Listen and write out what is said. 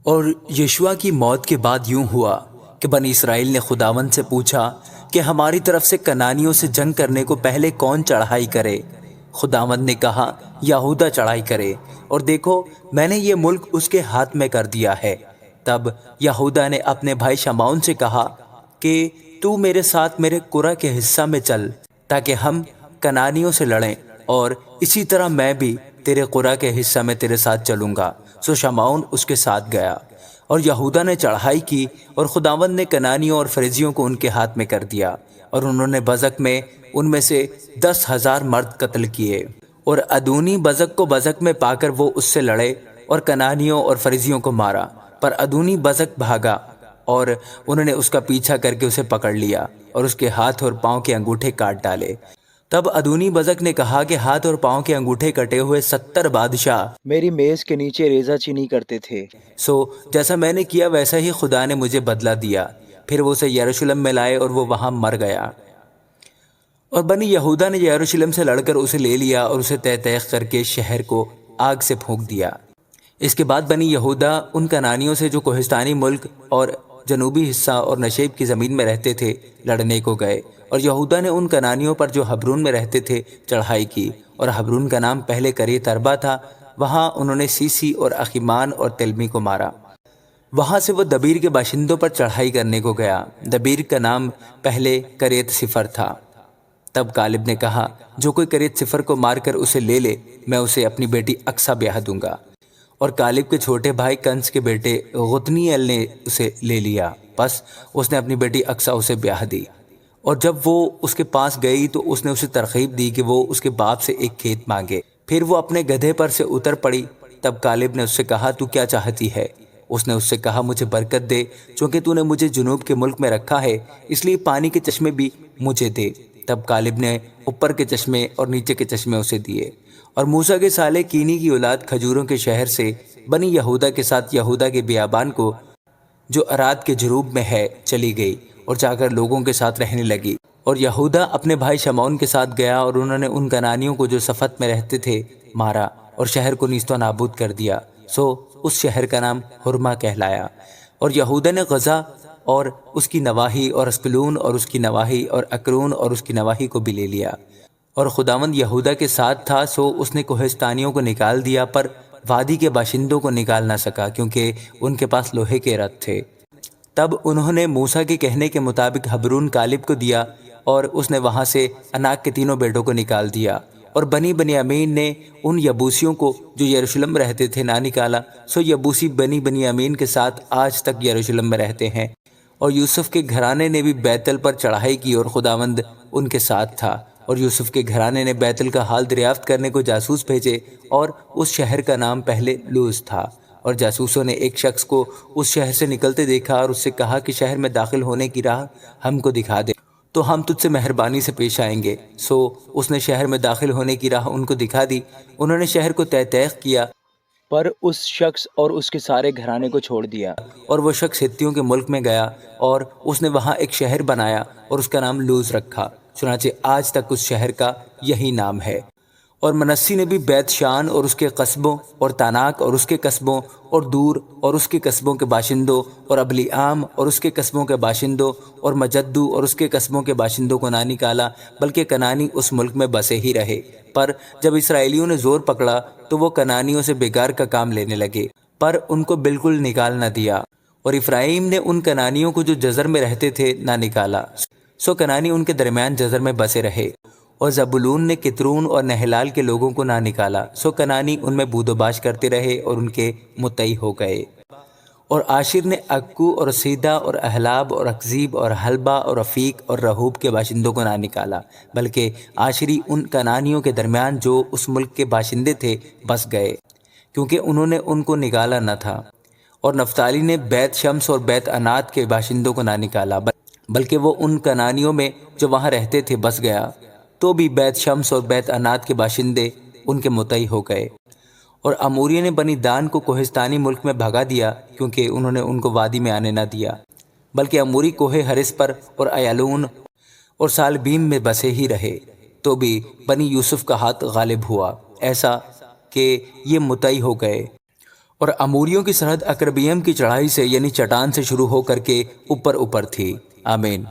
اور یشوع کی موت کے بعد یوں ہوا کہ بنی اسرائیل نے خداوند سے پوچھا کہ ہماری طرف سے کنانیوں سے جنگ کرنے کو پہلے کون چڑھائی کرے؟ خداوند نے کہا یہودا چڑھائی کرے، اور دیکھو میں نے یہ ملک اس کے ہاتھ میں کر دیا ہے۔ تب یہودا نے اپنے بھائی شمعون سے کہا کہ تو میرے ساتھ میرے قرہ کے حصہ میں چل تاکہ ہم کنانیوں سے لڑیں، اور اسی طرح میں بھی تیرے قرہ کے حصہ میں تیرے ساتھ چلوں گا۔ سو شمعون اس کے ساتھ گیا، اور یہودا نے چڑھائی کی، اور خداوند نے کنانیوں اور فریزیوں کو ان کے ہاتھ میں کر دیا، اور انہوں نے بزک میں ان میں سے 10,000 مرد قتل کیے۔ اور ادونی بزک کو بزک میں پا کر وہ اس سے لڑے اور کنانیوں اور فریزیوں کو مارا، پر ادونی بزک بھاگا، اور انہوں نے اس کا پیچھا کر کے اسے پکڑ لیا اور اس کے ہاتھ اور پاؤں کے انگوٹھے کاٹ ڈالے۔ تب ادونی بزک نے کہا کہ ہاتھ اور پاؤں کے انگوٹھے کٹے ہوئے 70 بادشاہ میری میز کے نیچے ریزہ چینی کرتے تھے۔ سو جیسا میں نے کیا ویسا ہی خدا نے مجھے بدلہ دیا۔ پھر وہ اسے یروشلم میں لائے اور وہ وہاں مر گیا۔ اور بنی یہودا نے یروشلم سے لڑ کر اسے لے لیا اور اسے تہ تیخ کر کے شہر کو آگ سے پھونک دیا۔ اس کے بعد بنی یہودا ان کنانیوں سے جو کوہستانی ملک اور جنوبی حصہ اور نشیب کی زمین میں رہتے تھے لڑنے کو گئے، اور یہودا نے ان کنانیوں پر جو حبرون میں رہتے تھے چڑھائی کی، اور حبرون کا نام پہلے کریت اربا تھا۔ وہاں انہوں نے سیسی اور اخیمان اور تلمی کو مارا۔ وہاں سے وہ دبیر کے باشندوں پر چڑھائی کرنے کو گیا۔ دبیر کا نام پہلے کریت صفر تھا۔ تب کالب نے کہا جو کوئی کریت صفر کو مار کر اسے لے لے میں اسے اپنی بیٹی اقصا بیاہ دوں گا۔ اور کالب کے چھوٹے بھائی کنس کے بیٹے غتنیل نے اسے لے لیا، پس اس نے اپنی بیٹی اقصا اسے بیاہ دی۔ اور جب وہ اس کے پاس گئی تو اس نے اسے ترغیب دی کہ وہ اس کے باپ سے ایک کھیت مانگے۔ پھر وہ اپنے گدھے پر سے اتر پڑی۔ تب کالب نے اس سے کہا تو کیا چاہتی ہے؟ اس نے اس سے کہا مجھے برکت دے، چونکہ تو نے مجھے جنوب کے ملک میں رکھا ہے، اس لیے پانی کے چشمے بھی مجھے دے۔ تب کالب نے اوپر کے چشمے اور نیچے کے چشمے اسے دیے۔ اور موسیٰ کے سالے کینی کی اولاد کھجوروں کے شہر سے بنی یہودا کے ساتھ یہودا کے بیابان کو جو اراد کے جنوب میں ہے چلی گئی، اور جا کر لوگوں کے ساتھ رہنے لگی۔ اور یہودا اپنے بھائی شمعون کے ساتھ گیا، اور انہوں نے ان کنانیوں کو جو صفت میں رہتے تھے مارا اور شہر کو نیست و نابود کر دیا۔ سو اس شہر کا نام حرما کہلایا۔ اور یہودا نے غزہ اور اس کی نواحی اور اسکلون اور اس کی نواحی اور اکرون اور اس کی نواحی کو بھی لے لیا۔ اور خداوند یہودا کے ساتھ تھا، سو اس نے کوہستانیوں کو نکال دیا، پر وادی کے باشندوں کو نکال نہ سکا کیونکہ ان کے پاس لوہے کے رتھ تھے۔ تب انہوں نے موسیٰ کے کہنے کے مطابق حبرون کالب کو دیا، اور اس نے وہاں سے اناک کے تینوں بیٹوں کو نکال دیا۔ اور بنی بنیامین نے ان یبوسیوں کو جو یروشلم میں رہتے تھے نہ نکالا، سو یبوسی بنی بنیامین کے ساتھ آج تک یروشلم میں رہتے ہیں۔ اور یوسف کے گھرانے نے بھی بیتل پر چڑھائی کی، اور خداوند ان کے ساتھ تھا۔ اور یوسف کے گھرانے نے بیتل کا حال دریافت کرنے کو جاسوس بھیجے، اور اس شہر کا نام پہلے لوز تھا۔ اور جاسوسوں نے ایک شخص کو اس شہر سے نکلتے دیکھا اور اس سے کہا کہ شہر میں داخل ہونے کی راہ ہم کو دکھا دے تو ہم تجھ سے مہربانی سے پیش آئیں گے۔ سو اس نے شہر میں داخل ہونے کی راہ ان کو دکھا دی۔ انہوں نے شہر کو تہ تیخ کیا، پر اس شخص اور اس کے سارے گھرانے کو چھوڑ دیا۔ اور وہ شخص ہتھیوں کے ملک میں گیا، اور اس نے وہاں ایک شہر بنایا اور اس کا نام لوز رکھا۔ چنانچہ آج تک اس شہر کا یہی نام ہے۔ اور منسی نے بھی بیت شان اور اس کے قصبوں، اور تاناک اور اس کے قصبوں، اور دور اور اس کے قصبوں کے باشندوں، اور ابلیعام اور اس کے قصبوں کے باشندوں، اور مجدو اور اس کے قصبوں کے باشندوں کو نہ نکالا، بلکہ کنانی اس ملک میں بسے ہی رہے۔ پر جب اسرائیلیوں نے زور پکڑا تو وہ کنانیوں سے بیگار کا کام لینے لگے، پر ان کو بالکل نکال نہ دیا۔ اور افرایم نے ان کنانیوں کو جو جزر میں رہتے تھے نہ نکالا، سو کنانی ان کے درمیان جزر میں بسے رہے۔ اور زبولون نے کترون اور نہلال کے لوگوں کو نہ نکالا، سو کنانی ان میں بود و باش کرتے رہے اور ان کے متعی ہو گئے۔ اور عاشر نے اکو اور سیدہ اور احلاب اور اکزیب اور حلبہ اور رفیق اور رہوب کے باشندوں کو نہ نکالا، بلکہ عاشری ان کنانیوں کے درمیان جو اس ملک کے باشندے تھے بس گئے، کیونکہ انہوں نے ان کو نکالا نہ تھا۔ اور نفتالی نے بیت شمس اور بیت انات کے باشندوں کو نہ نکالا، بلکہ وہ ان کنانیوں میں جو وہاں رہتے تھے بس گیا، تو بھی بیت شمس اور بیت انات کے باشندے ان کے متعی ہو گئے۔ اور اموریوں نے بنی دان کو کوہستانی ملک میں بھگا دیا، کیونکہ انہوں نے ان کو وادی میں آنے نہ دیا، بلکہ اموری کوہ ہرس پر اور ایالون اور سالبیم میں بسے ہی رہے۔ تو بھی بنی یوسف کا ہاتھ غالب ہوا، ایسا کہ یہ متعی ہو گئے۔ اور اموریوں کی سرحد اکربیم کی چڑھائی سے یعنی چٹان سے شروع ہو کر کے اوپر تھی۔ آمین۔